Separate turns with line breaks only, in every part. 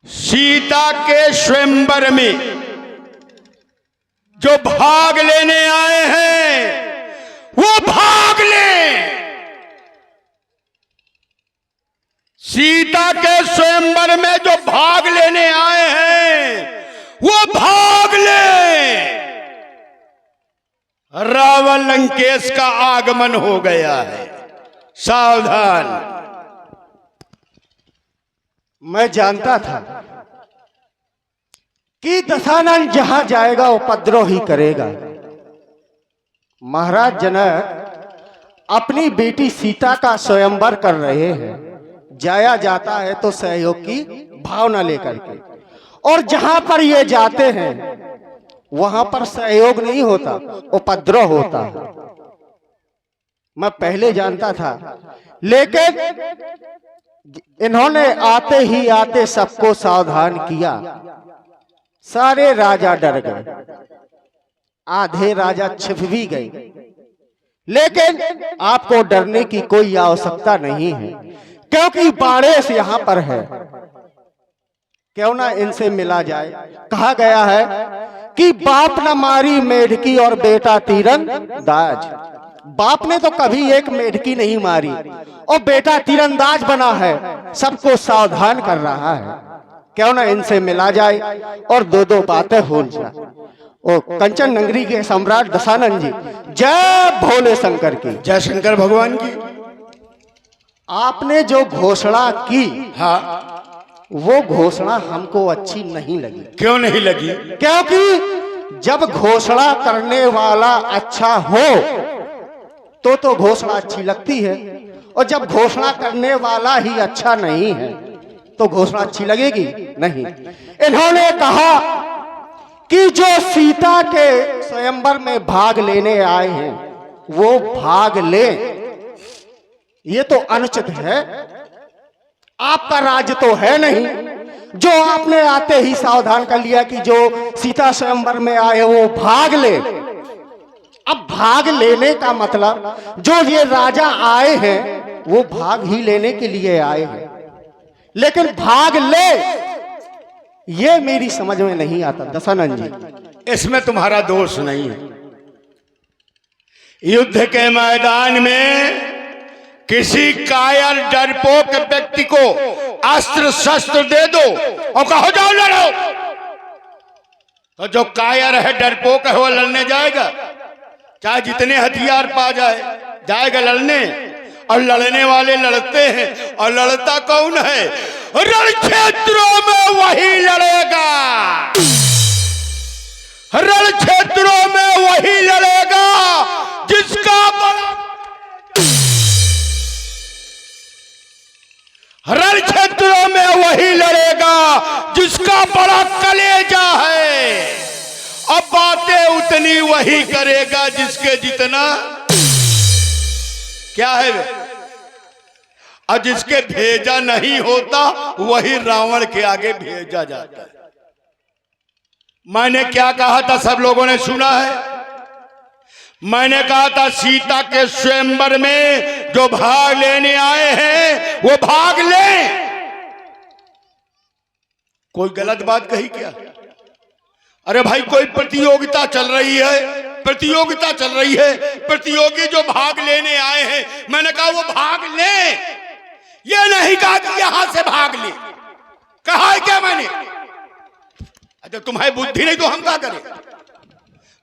सीता के स्वयंवर में जो भाग लेने आए हैं वो भाग लें। सीता के स्वयंवर में जो भाग लेने आए हैं वो भाग लें। रावण लंकेश का आगमन हो गया है, सावधान।
मैं जानता था कि दशानन जहां जाएगा उपद्रव ही करेगा। महाराज जनक अपनी बेटी सीता का स्वयंवर कर रहे हैं। जाया जाता है तो सहयोग की भावना लेकर के, और जहां पर ये जाते हैं वहां पर सहयोग नहीं होता, उपद्रव होता है। मैं पहले जानता था, लेकिन इन्होंने आते ही आते सबको सावधान किया। सारे राजा डर गए, आधे राजा छिप भी गए। लेकिन आपको डरने की कोई आवश्यकता नहीं है, क्योंकि बाड़ेस यहां पर है। क्यों ना इनसे मिला जाए। कहा गया है कि बाप न मारी मेढकी और बेटा तीरंदाज। बाप ने तो कभी एक मेढकी नहीं मारी और बेटा तीरंदाज बना है, सबको सावधान कर रहा है। क्यों ना इनसे मिला जाए और दो दो बातें हो जाए। ओ कंचन नगरी के सम्राट दशानन जी, जय भोले शंकर की।
जय शंकर भगवान की।
आपने जो घोषणा की,
हाँ,
वो घोषणा हमको अच्छी नहीं लगी।
क्यों नहीं लगी?
क्योंकि जब घोषणा करने वाला अच्छा हो तो घोषणा अच्छी लगती है, और जब घोषणा करने वाला ही अच्छा नहीं है तो घोषणा अच्छी लगेगी नहीं। इन्होंने कहा कि जो सीता के स्वयंवर में भाग लेने आए हैं वो भाग ले। ये तो अनुचित है। आपका राज्य तो है नहीं जो आपने आते ही सावधान कर लिया कि जो सीता स्वयंवर में आए वो भाग ले। अब भाग लेने का मतलब, जो ये राजा आए हैं वो भाग ही लेने के लिए आए हैं, लेकिन भाग ले ये मेरी समझ में नहीं आता दशानन जी।
इसमें तुम्हारा दोष नहीं है। युद्ध के मैदान में किसी कायर डरपोक व्यक्ति को अस्त्र शस्त्र दे दो और कहो जाओ लड़ो, तो जो कायर है, डरपोक है, वो लड़ने जाएगा। चाहे जितने हथियार पा जाएगा लड़ने। और लड़ने वाले लड़ते हैं, और लड़ता कौन है? रण क्षेत्रों में वही लड़ेगा। रण क्षेत्रों में वही लड़ेगा जिसका रण क्षेत्रों में वही लड़ेगा जिसका बड़ा कलेजा है। अब बातें उतनी वही करेगा जिसके जितना क्या है, और जिसके भेजा नहीं होता वही रावण के आगे भेजा जाता है। मैंने क्या कहा था, सब लोगों ने सुना है। मैंने कहा था सीता के स्वयंवर में जो भाग लेने आए हैं वो भाग लें। कोई गलत बात कही क्या? अरे भाई, कोई प्रतियोगिता चल रही है, प्रतियोगिता चल रही है, प्रतियोगी जो भाग लेने आए हैं, मैंने कहा वो भाग लें। ये नहीं कहा कि यहां से भाग ले। कहा है क्या मैंने? अच्छा, तुम्हारी बुद्धि नहीं तो हम क्या करें?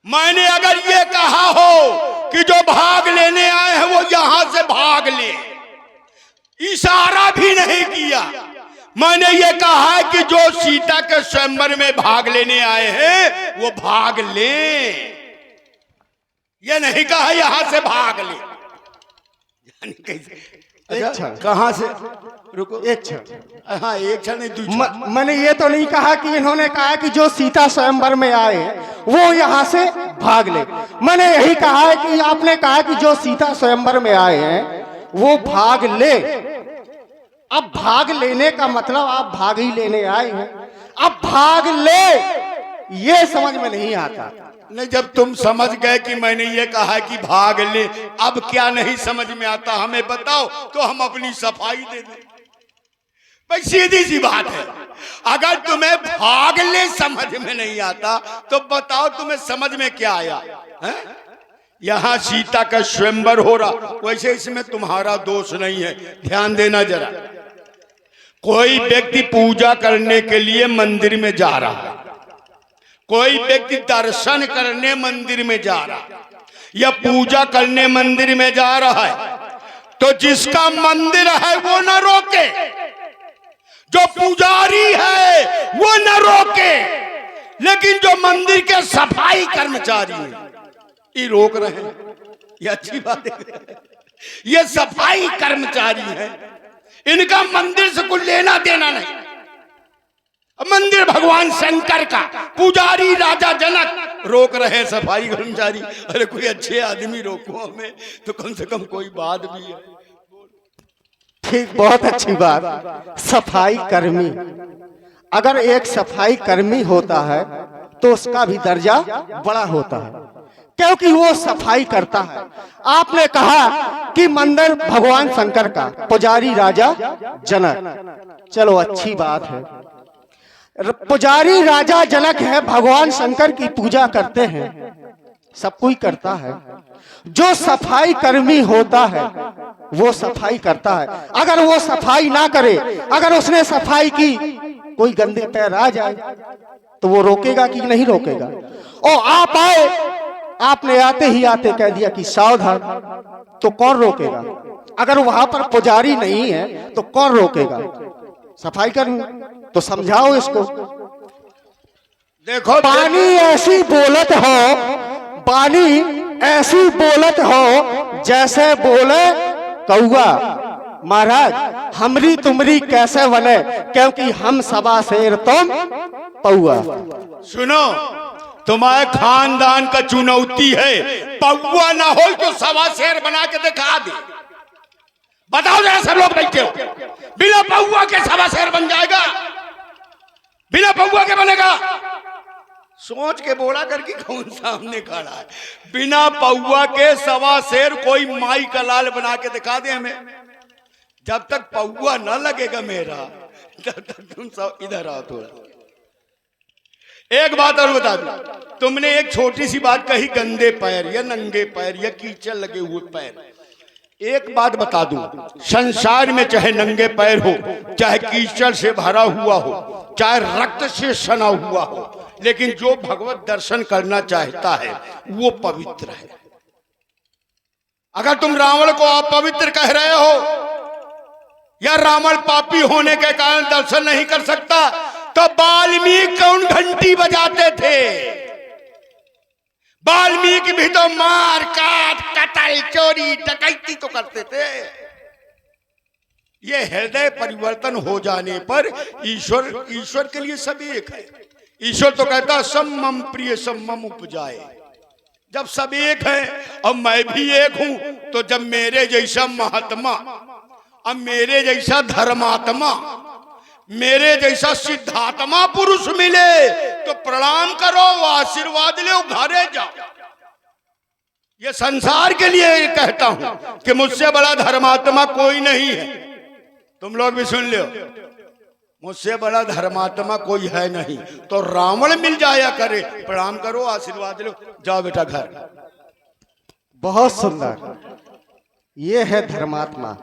मैंने अगर ये कहा हो कि जो भाग लेने आए हैं वो यहां से भाग ले, इशारा भी नहीं किया। मैंने ये कहा है कि जो सीता के स्वयंवर में भाग लेने आए हैं वो भाग ले। ये नहीं कहा यहां से भाग ले।
अच्छा,
कहां से? रुको,
एक क्षण।
हाँ, एक क्षण नहीं, दूसरा।
मैंने ये तो नहीं कहा कि इन्होंने कहा कि जो सीता स्वयंवर में आए हैं वो यहां से भाग ले। मैंने यही कहा है कि आपने कहा कि जो सीता स्वयंवर में आए हैं वो भाग ले। अब भाग लेने का मतलब आप भाग ही लेने आए हैं। अब भाग ले ये समझ में नहीं आता।
नहीं, जब तुम समझ गए कि मैंने ये कहा कि भाग ले, अब क्या नहीं समझ में आता हमें बताओ, तो हम अपनी सफाई दे दें। भाई सीधी सी बात है, अगर तुम्हें भाग ले समझ में नहीं आता तो बताओ तुम्हें समझ में क्या आया है? यहां सीता का स्वयंवर हो रहा, वैसे इसमें तुम्हारा दोष नहीं है। ध्यान देना जरा, कोई व्यक्ति पूजा करने के लिए मंदिर में जा रहा है, कोई व्यक्ति दर्शन करने मंदिर में जा रहा है या पूजा करने मंदिर में जा रहा है, तो जिसका मंदिर है वो न रोके, जो पुजारी है वो न रोके, लेकिन जो मंदिर के सफाई कर्मचारी हैं ये रोक रहे हैं। ये अच्छी बात है। ये सफाई कर्मचारी हैं, इनका मंदिर से कुछ लेना देना नहीं। मंदिर भगवान शंकर का, पुजारी राजा जनक रोक रहे हैं सफाई कर्मचारी। अरे कोई अच्छे आदमी रोको हमें तो कम से कम कोई बात भी है।
ठीक, बहुत अच्छी बात। सफाई कर्मी, अगर एक सफाई कर्मी होता है तो उसका भी दर्जा बड़ा होता है, क्योंकि वो सफाई करता है। आपने कहा कि मंदिर भगवान शंकर का, पुजारी राजा जनक, चलो अच्छी बात है। पुजारी राजा जनक है, भगवान शंकर की पूजा करते हैं, सब कोई करता है। जो सफाई कर्मी होता है वो सफाई करता है। अगर वो सफाई ना करे, अगर उसने सफाई की, कोई गंदे पैर आ जाए तो वो रोकेगा कि नहीं रोकेगा? और आप आए, आपने आते ही आते कह दिया कि सावधान, तो कौन रोकेगा? अगर वहां पर पुजारी नहीं है तो कौन रोकेगा? सफाई कर्मी। तो समझाओ इसको।
देखो
पानी ऐसी बोलत हो, पानी ऐसी बोलत हो जैसे बोले कौआ। महाराज, हमरी तुमरी कैसे बने, क्योंकि हम सवा शेर तुम पौआ।
सुनो, तुम्हारे खानदान का चुनौती है, पौआ ना हो तो सवा शेर बना के दिखा दे। बताओ जरा, सब लोग बैठे हो, बिना पौआ के सवा शेर बन जाएगा? बिना पौआ के बनेगा? सोच के बोला करके कौन सामने खड़ा है? बिना पौआ के सवा शेर कोई माई का लाल बना के दिखा दे हमें। जब तक पौआ ना लगेगा मेरा, तब तक तुम सब इधर आओ थोड़ा। एक बात और बता दो, तुमने एक छोटी सी बात कही, गंदे पैर या नंगे पैर या कीचड़ लगे हुए पैर। एक बात बता दूं, संसार में चाहे नंगे पैर हो, चाहे कीचड़ से भरा हुआ हो, चाहे रक्त से सना हुआ हो, लेकिन जो भगवत दर्शन करना चाहता है वो पवित्र है। अगर तुम रावण को अपवित्र कह रहे हो या रावण पापी होने के कारण दर्शन नहीं कर सकता, तो वाल्मीकि कौन घंटी बजाते थे? वाल्मीकि भी तो मार काट कत्ल चोरी डकैती तो करते थे। ये हृदय परिवर्तन हो जाने पर ईश्वर के लिए सब एक है। ईश्वर तो कहता सम्मम प्रिय सम्मम उपजाए। जब सब एक है और मैं भी एक हूं, तो जब मेरे जैसा महात्मा, अब मेरे जैसा धर्मात्मा, मेरे जैसा सिद्धात्मा पुरुष मिले तो प्रणाम करो, आशीर्वाद लो, घरे जाओ। ये संसार के लिए कहता हूं कि मुझसे बड़ा धर्मात्मा कोई नहीं है। तुम लोग भी सुन लो, मुझसे बड़ा धर्मात्मा कोई है नहीं। तो रावण मिल जाया करे, प्रणाम करो, आशीर्वाद लो, जाओ बेटा घर।
बहुत सुंदर, ये है धर्मात्मा।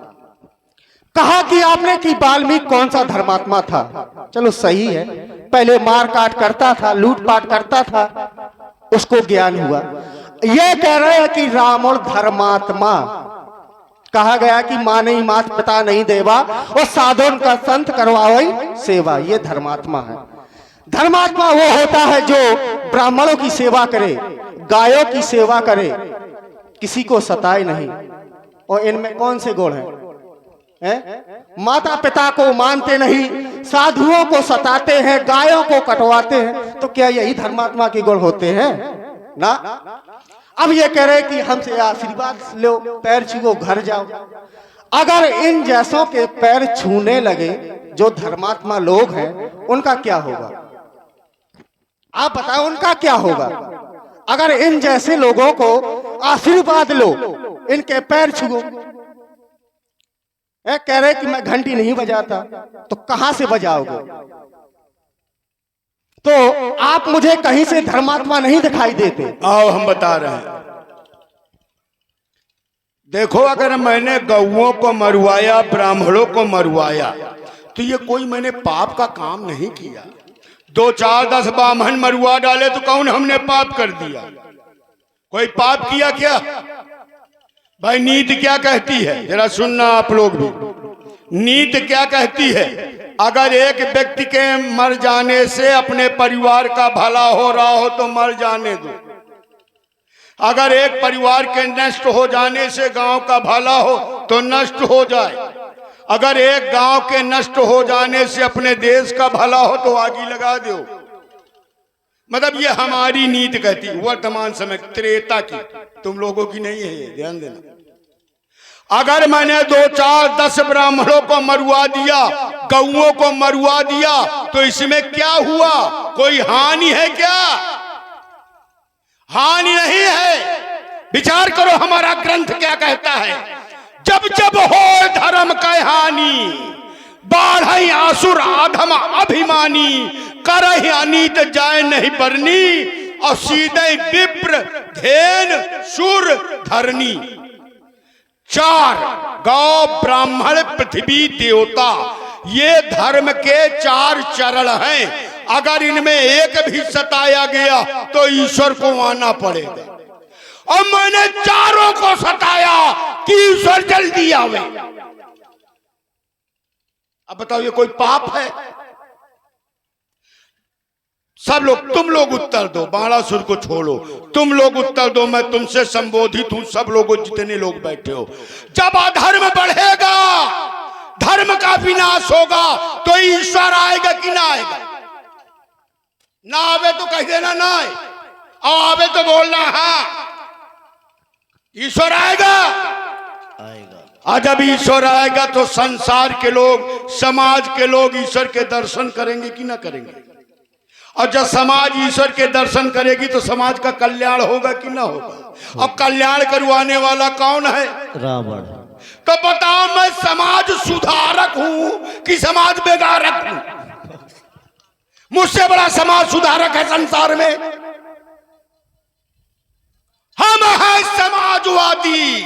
कहा कि आपने कि वाल्मीकि कौन सा धर्मात्मा था? चलो सही है, पहले मार काट करता था, लूटपाट करता था, उसको ज्ञान हुआ। ये कह रहे हैं कि रावण धर्मात्मा। कहा गया कि मां नहीं मात पिता नहीं देवा, और साधुन का संत करवावई सेवा। ये धर्मात्मा है। धर्मात्मा वो होता है जो ब्राह्मणों की सेवा करे, गायों की सेवा करे, किसी को सताए नहीं। और इनमें कौन से गुण हैं? माता पिता को मानते नहीं, साधुओं को सताते हैं, गायों को कटवाते हैं, तो क्या यही धर्मात्मा के गुण होते हैं? ना। अब ये कह रहे कि हमसे आशीर्वाद लो, पैर छुओ, घर जाओ। अगर इन जैसों के पैर छूने लगे जो धर्मात्मा लोग हैं, उनका क्या होगा? आप बताओ, उनका क्या होगा? अगर इन जैसे लोगों को आशीर्वाद लो, इनके पैर छुओ। कह रहे कि मैं घंटी नहीं बजाता, तो कहां से बजाओगे? तो आप मुझे कहीं से धर्मात्मा नहीं दिखाई देते।
आओ हम बता रहे हैं। देखो, अगर मैंने गौओं को मरवाया, ब्राह्मणों को मरवाया, तो ये कोई मैंने पाप का काम नहीं किया। 2 4 10 ब्राह्मण मरवा डाले तो कौन हमने पाप कर दिया? कोई पाप किया क्या? भाई नीति क्या कहती है, जरा सुनना आप लोग भी। नीति क्या कहती है? अगर एक व्यक्ति के मर जाने से अपने परिवार का भला हो रहा हो तो मर जाने दो। अगर एक परिवार के नष्ट हो जाने से गांव का भला हो तो नष्ट हो जाए। अगर एक गांव के नष्ट हो जाने से अपने देश का भला हो तो आगी लगा दो। मतलब ये हमारी नीति कहती है, वर्तमान समय त्रेता की, तुम लोगों की नहीं है ये, ध्यान देना। अगर मैंने 2 4 10 ब्राह्मणों को मरवा दिया, गौओं को मरवा दिया, तो इसमें क्या हुआ? कोई हानि है क्या? हानि नहीं है। विचार करो हमारा ग्रंथ क्या कहता है। जब जब हो धर्म का हानि, बाढ़ आसुर आधम अभिमानी, करहि अनीत जाय नहीं बरनी, और सीधे विप्र धेन सुर धरनी। 4 गौ ब्राह्मण पृथ्वी देवता, ये धर्म के 4 चरण हैं। अगर इनमें एक भी सताया गया तो ईश्वर को आना पड़ेगा। और मैंने चारों को सताया कि ईश्वर जल्दी आवे। अब बताओ ये कोई पाप है? सब लोग, तुम लोग उत्तर दो, बाणासुर को छोड़ो, तुम लोग उत्तर दो, मैं तुमसे संबोधित हूं, सब लोगों जितने लोग बैठे हो। जब अधर्म बढ़ेगा, धर्म का विनाश होगा, तो ईश्वर आएगा कि ना आएगा? ना आवे तो कह देना ना आए, और आवे तो बोलना हाँ। ईश्वर आएगा, और जब ईश्वर आएगा तो संसार के लोग, समाज के लोग ईश्वर के दर्शन करेंगे कि ना करेंगे? और जब समाज ईश्वर के दर्शन करेगी तो समाज का कल्याण होगा कि ना होगा? और कल्याण करवाने वाला कौन है?
रावण।
तो बताओ, मैं समाज सुधारक हूं कि समाज बेगारक हूं? मुझसे बड़ा समाज सुधारक है संसार में? हम हैं समाजवादी।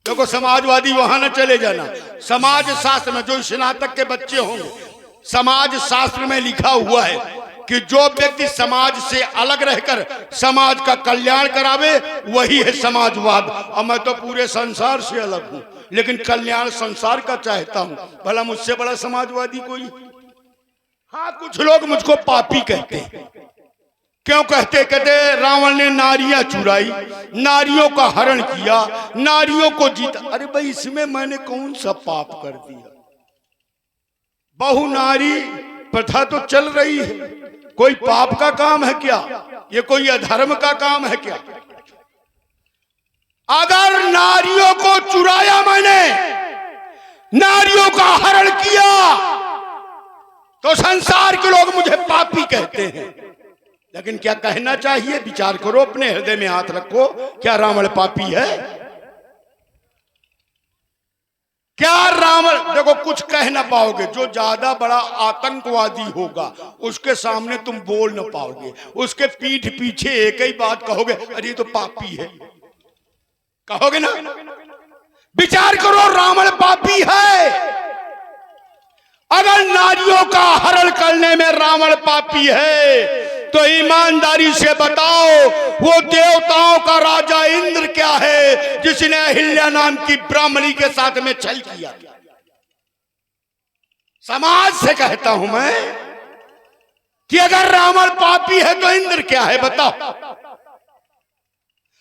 देखो, समाजवादी वहां न चले जाना। समाज शास्त्र में, जो स्नातक के बच्चे होंगे, समाज शास्त्र में लिखा हुआ है कि जो व्यक्ति समाज से अलग रहकर समाज का कल्याण करावे वही है समाजवाद। और मैं तो पूरे संसार से अलग हूं, लेकिन कल्याण संसार का चाहता हूं। भला मुझसे बड़ा समाजवादी कोई? हाँ, कुछ लोग मुझको पापी कहते हैं। क्यों कहते? कहते रावण ने नारियां चुराई, नारियों का हरण किया, नारियों को जीता। अरे भाई, इसमें मैंने कौन सा पाप कर दिया? बहु नारी प्रथा तो चल रही है, कोई पाप का काम है क्या? ये कोई अधर्म का काम है क्या? अगर नारियों को चुराया मैंने, नारियों का हरण किया, तो संसार के लोग मुझे पापी कहते हैं। लेकिन क्या कहना चाहिए? विचार करो, अपने हृदय में हाथ रखो। क्या रावण पापी है? क्या रावण? देखो, कुछ कह ना पाओगे। जो ज्यादा बड़ा आतंकवादी होगा उसके सामने तुम बोल ना पाओगे। उसके पीठ पीछे एक ही बात कहोगे, अरे तो पापी है, कहोगे ना? विचार करो, रावण पापी है। अगर नारियों का हरण करने में रावण पापी है तो ईमानदारी से बताओ, वो देवताओं का राजा इंद्र क्या है जिसने अहिल्या नाम की ब्राह्मणी के साथ में छल किया? समाज से कहता हूं मैं कि अगर रावण पापी है तो इंद्र क्या है, बताओ।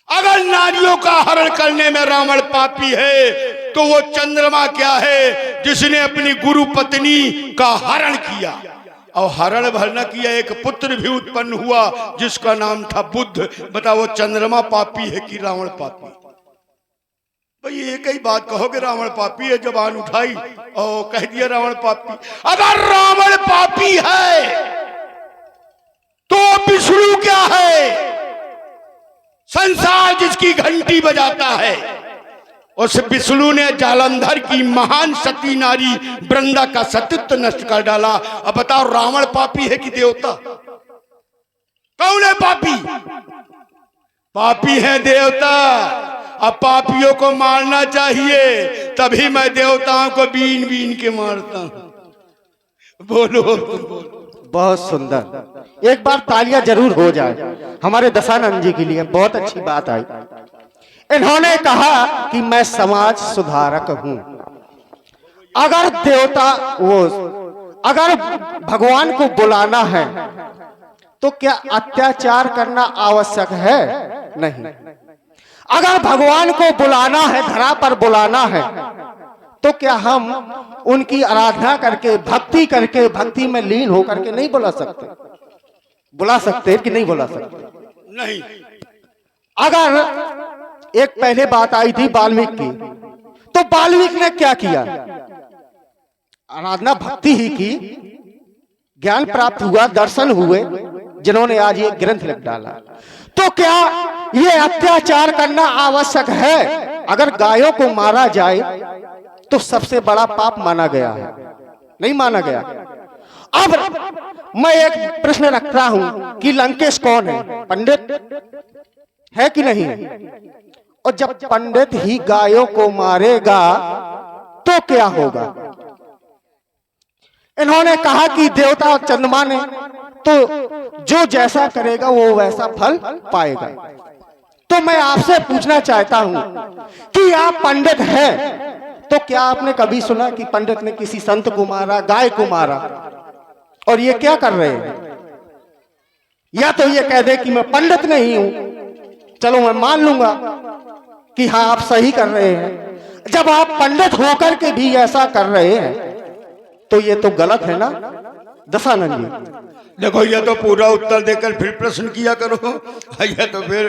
अगर नारियों का हरण करने में रावण पापी है तो वो चंद्रमा क्या है जिसने अपनी गुरु पत्नी का हरण किया? और हरण भरना किया, एक पुत्र भी उत्पन्न हुआ जिसका नाम था बुद्ध। बताओ, वो चंद्रमा पापी है कि रावण पापी? भाई एक ही बात कहोगे, रावण पापी है। जबान उठाई और कह दिया रावण पापी। अगर रावण पापी है तो विष्णु क्या है? संसार जिसकी घंटी बजाता है, उस विष्णु ने जालंधर की महान सती नारी वृंदा का सतीत्व नष्ट कर डाला। अब बताओ, रावण पापी है कि देवता? कौन है पापी? पापी है देवता। अब पापियों को मारना चाहिए, तभी मैं देवताओं को बीन बीन के मारता हूं। बोलो तुम बोलो।
बहुत सुंदर, एक बार तालियां जरूर हो जाए हमारे दशानंद जी के लिए, बहुत अच्छी बात आई। इन्होंने कहा कि मैं समाज सुधारक हूं। अगर देवता अगर भगवान को बुलाना है तो क्या अत्याचार करना आवश्यक है? नहीं। अगर भगवान को बुलाना है, धरा पर बुलाना है, तो क्या हम उनकी आराधना करके, भक्ति करके, भक्ति में लीन होकर के नहीं बुला सकते? बुला सकते कि नहीं बुला सकते?
नहीं।
अगर एक पहले बात आई थी वाल्मीकि की, तो वाल्मीकि ने क्या किया? आराधना भक्ति ही की, ज्ञान प्राप्त हुआ, दर्शन हुए, जिन्होंने आज ये ग्रंथ लिख डाला। तो क्या ये अत्याचार करना आवश्यक है? अगर गायों को मारा जाए तो सबसे बड़ा पाप माना गया है, नहीं माना गया? अब मैं एक प्रश्न रखता हूं कि लंकेश कौन है? पंडित है कि नहीं? और जब पंडित ही गायों को मारेगा तो क्या होगा? इन्होंने कहा कि देवता और चंद्रमा ने तो जो जैसा करेगा वो वैसा फल पाएगा। तो मैं आपसे पूछना चाहता हूं कि आप पंडित हैं, तो क्या आपने कभी सुना कि पंडित ने किसी संत को मारा, गाय को मारा? और ये क्या कर रहे हैं? या तो ये कह दे कि मैं पंडित नहीं हूं, चलो मैं मान लूंगा कि हाँ आप सही कर रहे हैं। जब आप पंडित होकर के भी ऐसा कर रहे हैं तो ये तो गलत है ना दशानंद जी?
देखो, ये तो पूरा उत्तर देकर फिर प्रश्न किया करो। ये तो फिर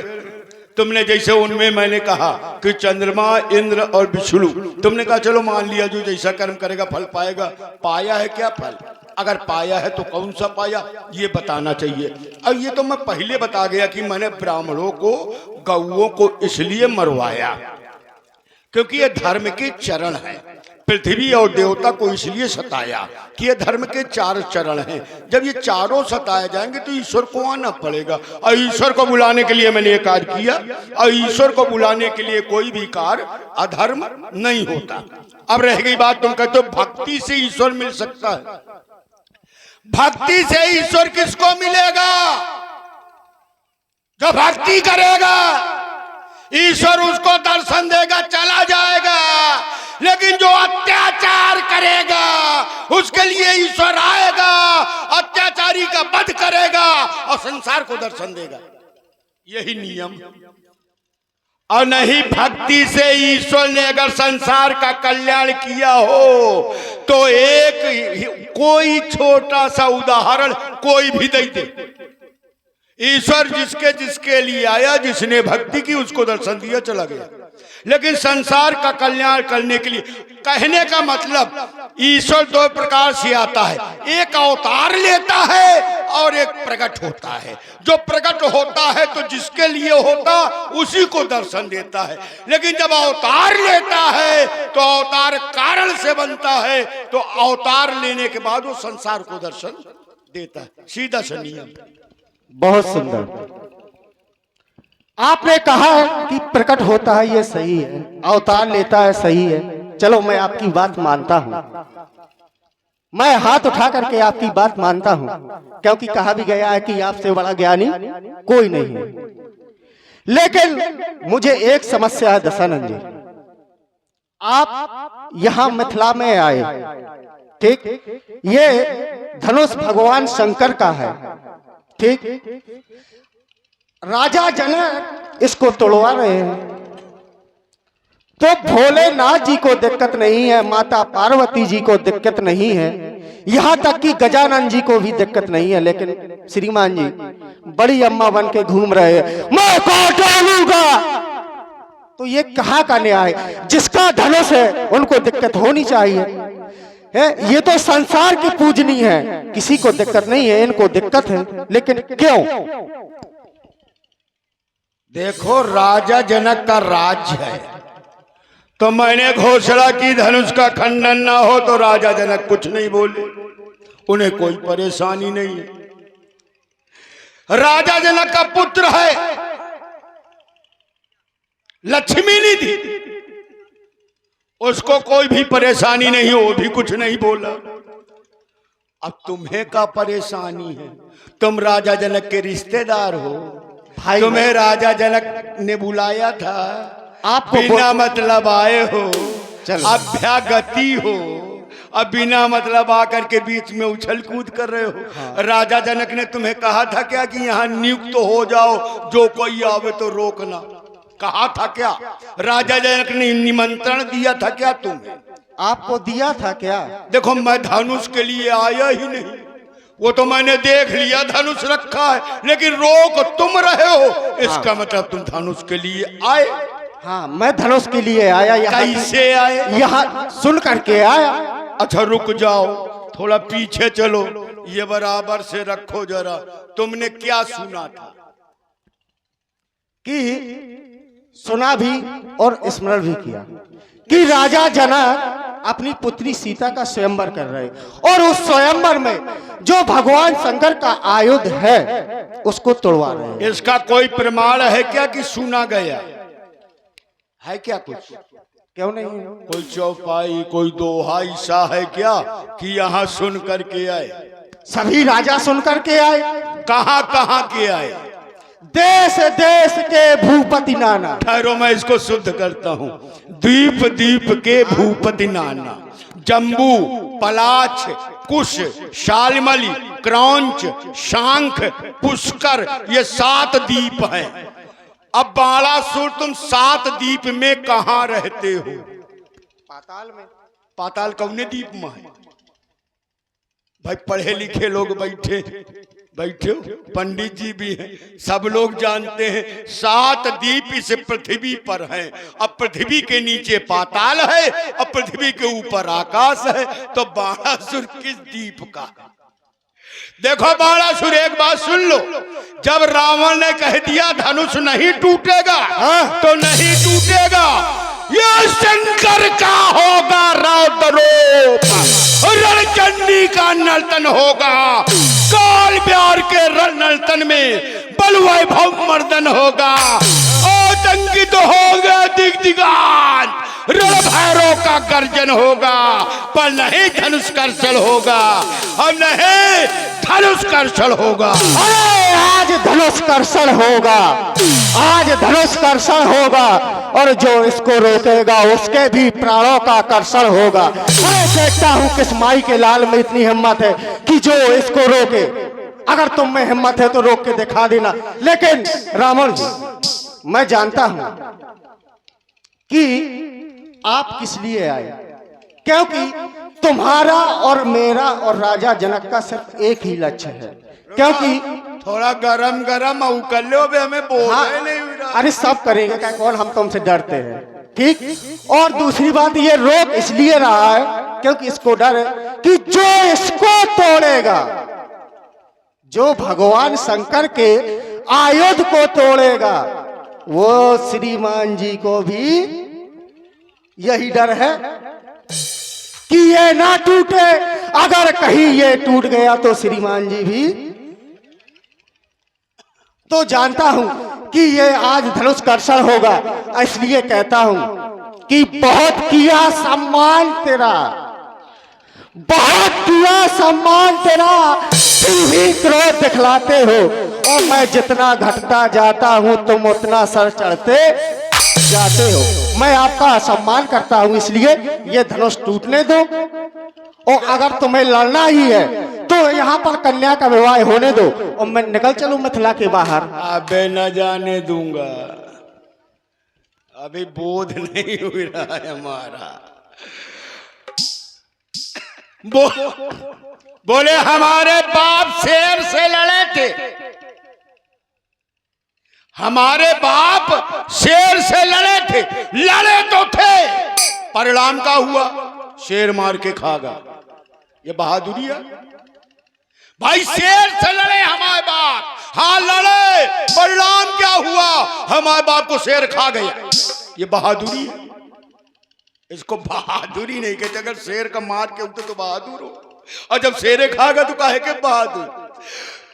तुमने जैसे उनमें मैंने कहा कि चंद्रमा, इंद्र और विष्णु, तुमने कहा चलो मान लिया, जो जैसा कर्म करेगा फल पाएगा। पाया है क्या फल? अगर पाया है तो कौन सा पाया, ये बताना चाहिए। और ये तो मैं पहले बता गया कि मैंने ब्राह्मणों को, गौओं को इसलिए मरवाया क्योंकि ये धर्म के चरण हैं। पृथ्वी और देवता को इसलिए सताया कि ये धर्म के 4 चरण हैं। जब ये चारों सताए जाएंगे तो ईश्वर को आना पड़ेगा, और ईश्वर को बुलाने के लिए मैंने ये कार्य किया। और ईश्वर को बुलाने के लिए कोई भी कार्य अधर्म नहीं होता। अब रह गई बात, तुम कहते हो भक्ति से ईश्वर मिल सकता है। भक्ति से ईश्वर किसको मिलेगा? जो भक्ति करेगा ईश्वर उसको दर्शन देगा, चला जाएगा। लेकिन जो अत्याचार करेगा उसके लिए ईश्वर आएगा, अत्याचारी का वध करेगा और संसार को दर्शन देगा। यही नियम। और नहीं, भक्ति से ईश्वर ने अगर संसार का कल्याण किया हो तो एक कोई छोटा सा उदाहरण कोई भी दे दे। ईश्वर जिसके जिसके लिए आया, जिसने भक्ति की उसको दर्शन दिया, चला गया। लेकिन संसार का कल्याण करने के लिए, कहने का मतलब ईश्वर 2 प्रकार से आता है, एक अवतार लेता है और एक प्रकट होता है। जो प्रकट होता है तो जिसके लिए होता उसी को दर्शन देता है, लेकिन जब अवतार लेता है तो अवतार कारण से बनता है, तो अवतार लेने के बाद वो संसार को दर्शन देता है। सीधा सा नियम।
बहुत सुंदर। आपने कहा है कि प्रकट होता है, ये सही है, अवतार लेता है, सही है। चलो मैं आपकी बात मानता हूं, मैं हाथ उठा करके आपकी बात मानता हूं, क्योंकि कहा भी गया है कि आपसे बड़ा ज्ञानी कोई नहीं है। लेकिन मुझे एक समस्या है दशानंद जी। आप यहां मिथिला में आए, ठीक? ये धनुष भगवान शंकर का है, ठीक? राजा जनक इसको तोड़वा रहे हैं, तो भोलेनाथ जी को दिक्कत नहीं है, माता पार्वती जी को दिक्कत नहीं है, यहां तक कि गजानन जी को भी दिक्कत नहीं है। लेकिन श्रीमान जी बड़ी अम्मा बन के घूम रहे हैं, मैं को डालूंगा। तो ये कहां का न्याय? जिसका धनुष है उनको दिक्कत होनी चाहिए है। ये तो संसार की पूजनी है, किसी को दिक्कत नहीं है, इनको दिक्कत है। लेकिन क्यों?
देखो, राजा जनक का राज्य है तो मैंने घोषणा की धनुष का खंडन ना हो तो राजा जनक कुछ नहीं बोले, उन्हें कोई परेशानी नहीं है। राजा जनक का पुत्र है, लक्ष्मी निधि, उसको कोई भी परेशानी नहीं, वो भी कुछ नहीं बोला। अब तुम्हें क्या परेशानी है? तुम राजा जनक के रिश्तेदार हो
भाई,
तुम्हें राजा जनक ने बुलाया था,
आपको
बिना मतलब आए हो,
चलो।
अभ्यागति हो, अब बिना मतलब आकर के बीच में उछल कूद कर रहे हो। हाँ। राजा जनक ने तुम्हें कहा था क्या कि यहाँ नियुक्त तो हो जाओ, जो कोई आवे तो रोकना, कहा था क्या? राजा जनक ने निमंत्रण दिया था क्या तुम्हें?
आपको दिया था क्या?
देखो मैं धनुष के लिए आया ही नहीं, वो तो मैंने देख लिया धनुष रखा है, लेकिन रोक तुम रहे हो, इसका मतलब तुम धनुष के लिए आए।
हाँ, मैं धनुष के लिए आया। यहाँ
कैसे आए?
यहाँ सुन करके आया।
अच्छा रुक जाओ, थोड़ा पीछे चलो, ये बराबर से रखो जरा। तुमने क्या सुना था?
कि सुना भी और स्मरण भी किया कि राजा जनक अपनी पुत्री सीता का स्वयंवर कर रहे, और उस स्वयंवर में जो भगवान शंकर का आयुध है उसको तोड़वा रहे हैं।
इसका कोई प्रमाण है क्या कि सुना गया है क्या? कुछ
क्यों नहीं है?
कोई चौपाई, कोई दोहा ऐसा है क्या कि यहाँ सुन करके आए?
सभी राजा सुन करके आए।
कहाँ कहाँ के आए?
देश देश के भूपति नाना।
ठहरो मैं इसको शुद्ध करता हूँ। द्वीप द्वीप के भूपति नाना, जम्बू, पलाच, कुश, शालमली, क्रौंच, शांख, पुष्कर, ये 7 द्वीप हैं। अब बाणासुर तुम 7 द्वीप में कहाँ रहते हो?
पाताल में।
पाताल कौने द्वीप में है? भाई पढ़े लिखे लोग बैठे हो, पंडित जी भी हैं, सब लोग जानते हैं 7 द्वीप इस पृथ्वी पर हैं। अब पृथ्वी के नीचे पाताल है, अब पृथ्वी के ऊपर आकाश है, तो बाणासुर किस द्वीप का? देखो बाणासुर, एक बात सुन लो, जब रावण ने कह दिया धनुष नहीं टूटेगा, तो नहीं टूटेगा। ये शंकर का होगा रौद्रोप, रणचंडी का नर्तन होगा, काल ब्यार के नर्तन में बलवैभव मर्दन होगा, आतंकित होगा दिग्दिगान, रण भैरव का गर्जन होगा, पर नहीं धनुष कर्षण होगा, और नहीं धनुष कर्षण होगा।
अरे आज धनुष कर्षण होगा, आज धनुष कर्षण होगा, और जो इसको रोकेगा उसके भी प्राणों का कर्षण होगा। मैं देखता हूँ किस माई के लाल में इतनी हिम्मत है कि जो इसको रोके। अगर तुम में हिम्मत है तो रोक के दिखा देना। लेकिन रावण जी, मैं जानता हूं कि आप किस लिए आए, क्योंकि तुम्हारा और मेरा और राजा जनक का सिर्फ एक ही लक्ष्य है। क्योंकि
थोड़ा गरम गरम कर लो भी, हमें बोल नहीं हो रहा।
अरे सब करेंगे क्या, कौन, हम तुमसे डरते हैं, ठीक। और दूसरी बात, ये रोक इसलिए रहा है क्योंकि इसको डर है कि जो इसको तोड़ेगा, जो भगवान शंकर के आयुध को तोड़ेगा, वो श्रीमान जी को भी यही डर है कि ये ना टूटे। अगर कहीं ये टूट गया तो श्रीमान जी भी, तो जानता हूं कि ये आज धनुष कर्षण होगा। इसलिए कहता हूं कि बहुत किया सम्मान तेरा, बहुत किया सम्मान तेरा, फिर भी क्रोध दिखलाते हो, और मैं जितना घटता जाता हूं तुम उतना सर चढ़ते जाते हो। मैं आपका सम्मान करता हूं, इसलिए ये धनुष टूटने दो, और अगर तुम्हें लड़ना ही है तो यहाँ पर कन्या का विवाह होने दो, और मैं निकल चलूं मिथिला के बाहर।
अबे न जाने दूंगा, अभी बोध नहीं हो रहा है हमारा। बोले हमारे बाप शेर से लड़े थे, हमारे बाप शेर से लड़े थे, लड़े तो थे, परिणाम क्या हुआ? शेर मार के खागा। ये बहादुरी है भाई। शेर से लड़े हमारे बाप, हाँ लड़े, परिणाम क्या हुआ? हमारे बाप को शेर खा गया। ये बहादुरी है। इसको बहादुरी नहीं कहते। अगर शेर का मार के उठते तो बहादुर हो, और जब शेरे खाएगा तो काहे के बहादुर।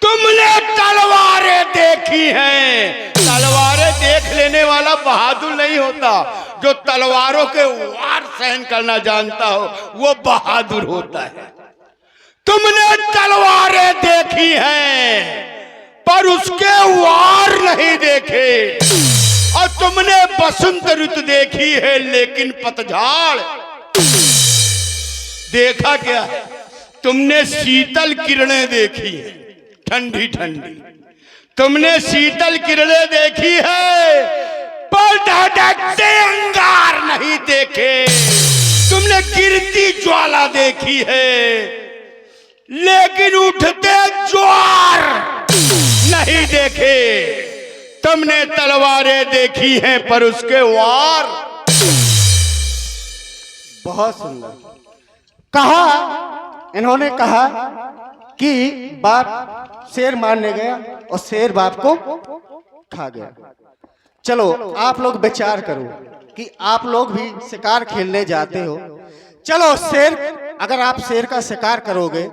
तुमने तलवारें देखी हैं, तलवारें देख लेने वाला बहादुर नहीं होता। जो तलवारों के वार सहन करना जानता हो वो बहादुर होता है। तुमने तलवारें देखी हैं पर उसके वार नहीं देखे, और तुमने बसंत ऋतु देखी है लेकिन पतझड़ देखा क्या है। तुमने शीतल किरणें देखी है, ठंडी ठंडी। तुमने शीतल किरणें देखी है पर धड़कते अंगार नहीं देखे। तुमने गिरती ज्वाला देखी है लेकिन उठते ज्वार नहीं देखे। तुमने तलवारें देखी हैं पर उसके वार।
बहुत सुंदर कहा। इन्होंने कहा कि बाप शेर मारने गया और शेर बाप को खा गया। चलो आप लोग विचार करो कि आप लोग भी शिकार खेलने जाते हो। चलो शेर, अगर आप शेर का शिकार करोगे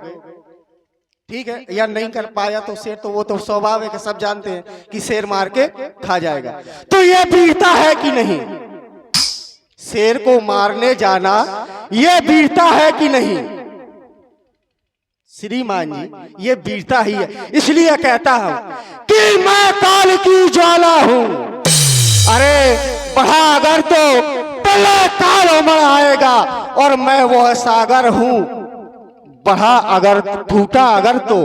ठीक है, या नहीं कर पाया तो शेर तो वो तो स्वभाव है कि सब जानते हैं कि शेर मार के खा जाएगा। तो ये वीरता है कि नहीं? शेर को मारने जाना ये वीरता है कि नहीं? श्रीमान जी ये वीरता ही है। इसलिए कहता हूं कि मैं काल की ज्वाला हूं। अरे बढ़ा अगर तो पहले काल उमड़ आएगा, और मैं वो सागर हूं। बढ़ा अगर टूटा अगर तो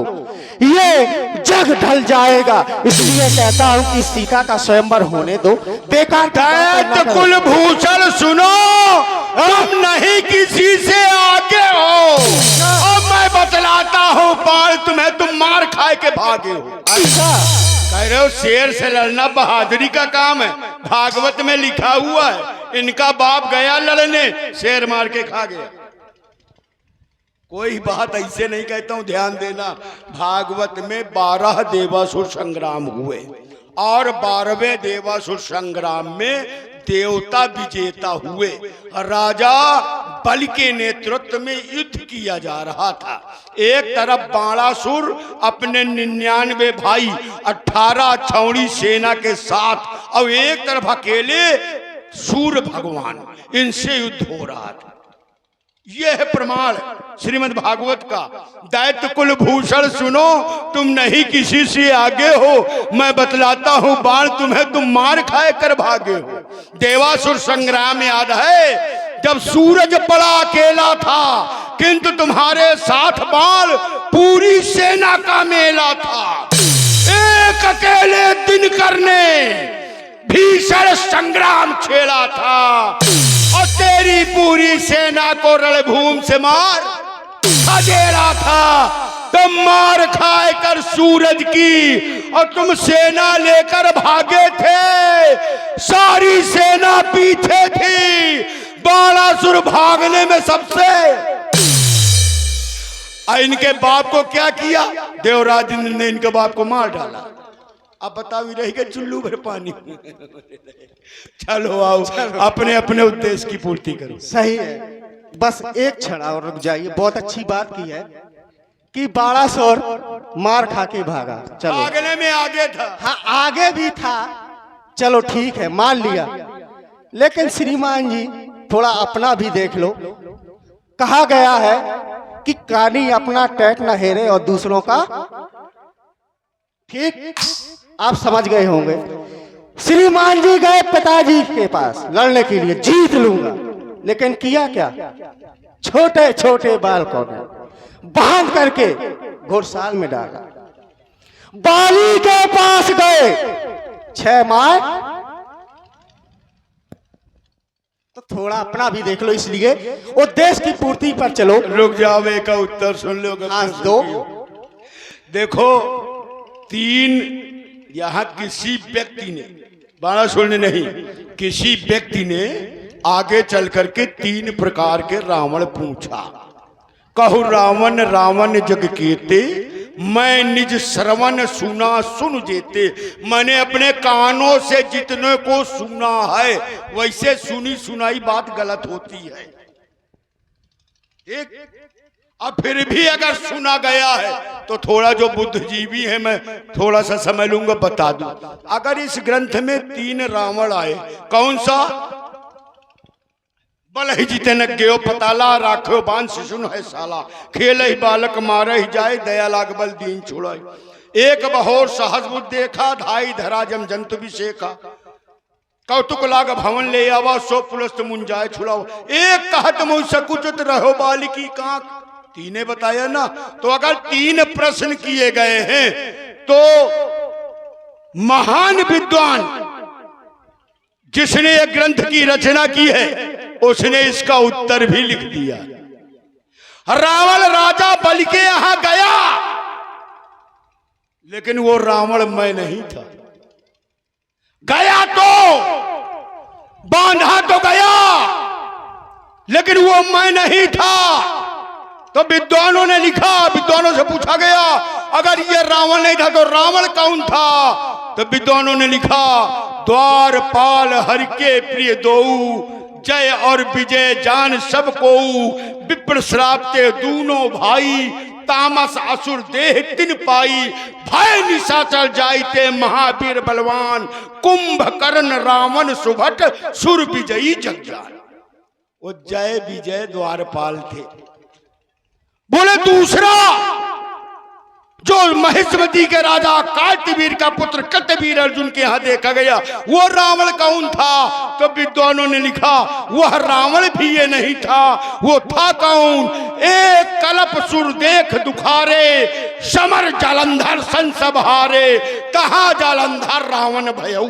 ये जग ढल जाएगा। इसलिए कहता हूं कि सीता का स्वयंवर होने दो। बेकार
कुलभूषण सुनो, तुम नहीं किसी से आगे हो, और मैं बतलाता हूं बाल तुम्हें, तुम मार खाए के भागे हो।
अच्छा
कह रहे हो शेर से लड़ना बहादुरी का काम है। भागवत में लिखा हुआ है इनका बाप गया लड़ने, शेर मार के खा गया। कोई बात ऐसे नहीं कहता हूं, ध्यान देना। भागवत में 12 देवासुर संग्राम हुए, और 12वें देवासुर संग्राम में देवता विजेता हुए। राजा बल के नेतृत्व में युद्ध किया जा रहा था। एक तरफ बाणासुर अपने 99 भाई 18 छावनी सेना के साथ, और एक तरफ अकेले सूर्य भगवान, इनसे युद्ध हो रहा था। यह है प्रमाण श्रीमद् भागवत का। दैत्य कुलभूषण सुनो, तुम नहीं किसी से आगे हो, मैं बतलाता हूं बाण तुम्हें, तुम मार खाए कर भागे हो। देवासुर संग्राम याद है जब सूरज पड़ा अकेला था, किंतु तुम्हारे साथ बाण पूरी सेना का मेला था। एक अकेले दिनकर ने भीषण संग्राम छेड़ा था, और तेरी पूरी सेना को रणभूमि से मार खदेड़ा था। तुम मार खाए कर सूरज की, और तुम सेना लेकर भागे थे, सारी सेना पीछे थी। बाणासुर भागने में सबसे। इनके बाप को क्या किया? देवराज ने इनके बाप को मार डाला। अब बताओ रहेगा चुल्लू भर पानी। चलो आओ, अपने अपने उद्देश्य की पूर्ति करो।
सही है, बस एक क्षण और रुक जाइए। बहुत अच्छी बात की है कि बाणासुर मार खा के भागा। चलो
भागने में आगे था।
हाँ आगे भी था, चलो ठीक है मान लिया। लेकिन श्रीमान जी थोड़ा अपना भी देख लो। कहा गया है कि कानी अपना टैट न हेरे और दूसरों का। ठीक आप समझ गए होंगे। श्रीमान जी गए पिताजी के पास लड़ने के लिए, जीत लूंगा। लेकिन किया क्या? छोटे छोटे बालकों ने बांध करके घोड़साल में डाला। बाली के पास गए, 6 मार। तो थोड़ा अपना भी देख लो, इसलिए उद्देश्य की पूर्ति पर चलो।
रुक जाओ, एक का उत्तर सुन लो।
दो
देखो, 3 यहां किसी व्यक्ति ने, बाणासुर ने नहीं, किसी व्यक्ति ने आगे चल करके 3 प्रकार के रावण पूछा। कहु रावण रावण जग कीर्ति, मैं निज श्रवण सुना सुन जेते, मैंने अपने कानों से जितने को सुना है वैसे सुनी सुनाई बात गलत होती है। एक अब फिर भी अगर सुना गया है तो थोड़ा जो बुद्धिजीवी है मैं थोड़ा सा समय लूंगा बता दूं। अगर इस ग्रंथ में 3 रावण आए, कौन सा? बल ही जीते न गयो पताला, राखो बान शिशुन है साला, खेल ही बालक मारे ही जाए, दया लाग बल दीन छुड़ाए। एक बहोर सहज बुद्ध देखा, धाई धरा जम जंतु भी सेखा, कौतुक लाग भवन ले आवा, सो पुलस्त मुंजाए छुड़ाओ, एक कहत मुझ सकुचित रहो बालिकी कांक। 3 बताया ना, तो अगर 3 प्रश्न किए गए हैं तो महान विद्वान जिसने ये ग्रंथ की रचना की है उसने इसका उत्तर भी लिख दिया। रावण राजा बल के यहां गया, लेकिन वो रावण मैं नहीं था। गया तो बांधा तो गया, लेकिन वो मैं नहीं था। तो विद्वानों ने लिखा, विद्वानों से पूछा गया अगर ये रावण नहीं था तो रावण कौन था? तो विद्वानों ने लिखा द्वारपाल हर के प्रिय दोऊ, जय और विजय जान सब को, विप्र श्रापते दूनों भाई, तामस असुर देह तिन पाई, भय निशाचर जाइते महावीर बलवान, कुंभकर्ण रावण सुभट सुर विजयी जगजान। वो जय विजय द्वारपाल थे। बोले दूसरा जो महेश्वती के राजा कार्तवीर का पुत्र कृतवीर अर्जुन के यहां देखा गया वो रावण कौन था? तो विद्वानों ने लिखा वह रावण भी ये नहीं था। वो था कौन? एक कलप सुर देख दुखारे, समर जालंधर संसब हारे, कहा जालंधर रावण भयऊ।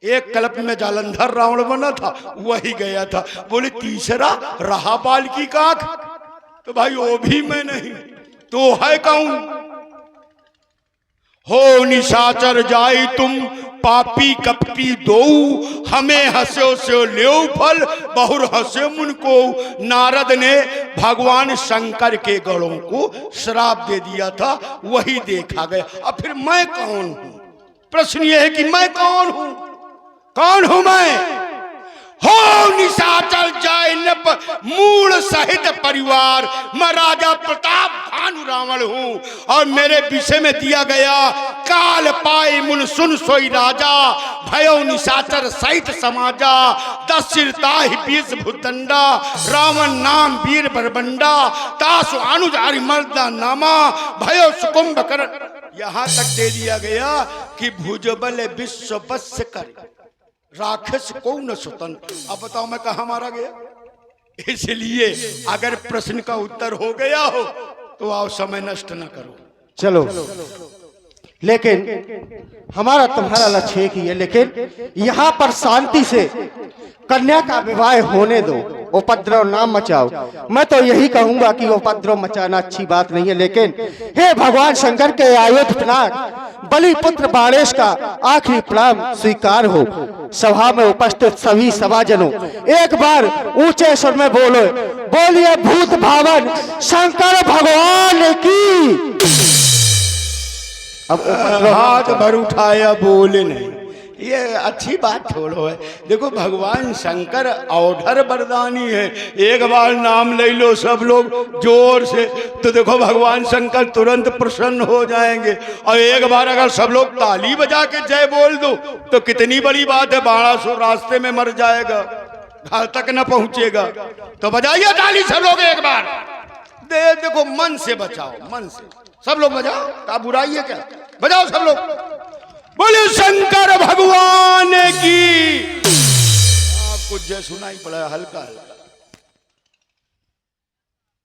एक कल्प में जालंधर रावण बना था, वही गया था। बोले तीसरा रहा बालकी का आंख, तो भाई वो भी मैं नहीं, तो है कौन? हो निशाचर जाई तुम पापी कपटी दो, हमें हंसो से ल्यो फल, बहुर हंसे मुन को। नारद ने भगवान शंकर के गणों को श्राप दे दिया था, वही देखा गया। अब फिर मैं कौन हूं? प्रश्न यह है कि मैं कौन हूं? कौन हूं मैं? हो निशाचर जाय नप मूल सहित परिवार, मैं राजा प्रताप भानु रावण हूं और मेरे विषय में दिया गया काल पाए मुन सुन सोई राजा, भयो निशाचर सहित समाजा, 10 सिरता ही 20 भूतंडा, रावण नाम वीर बरबंडा, तासु अनुज हरिमर्दा नामा, भयो सुकुंभकर्ण। यहां तक दे दिया गया कि भुजबल विश्व बस कर, राक्षस को न सुतन। अब बताओ मैं कहां मारा गया? इसलिए अगर प्रश्न का उत्तर हो गया हो तो आओ समय नष्ट न करो।
चलो, लेकिन हमारा तुम्हारा लक्ष्य एक ही है, लेकिन यहाँ पर शांति से कन्या का विवाह होने दो, उपद्रव ना मचाओ। मैं तो यही कहूंगा कि उपद्रव मचाना अच्छी बात नहीं है, लेकिन हे भगवान शंकर के आयुधनाथ बलि पुत्र बाणेश का आखिरी प्रणाम स्वीकार हो। सभा में उपस्थित सभी सभाजनों एक बार ऊंचे स्वर में बोलो, बोलिए भूत भावन शंकर भगवान की। अब
हाथ भर उठाया बोले नहीं, ये अच्छी बात छोड़ो है। देखो भगवान शंकर औढ़र वरदानी है, एक बार नाम ले लो सब लोग जोर से तो देखो भगवान शंकर तुरंत प्रसन्न हो जाएंगे। और एक बार अगर सब लोग ताली बजा के जय बोल दो तो कितनी बड़ी बात है, बाणासुर रास्ते में मर जाएगा, घर तक न पहुंचेगा। तो बजाइए ताली सब लोग एक बार। देखो मन से बचाओ, मन से सब लोग बजाओ, क्या बुराई है क्या? बजाओ सब लोग, बोले शंकर भगवान की। आपको जय सुनाई पड़ा हल्का हल्का।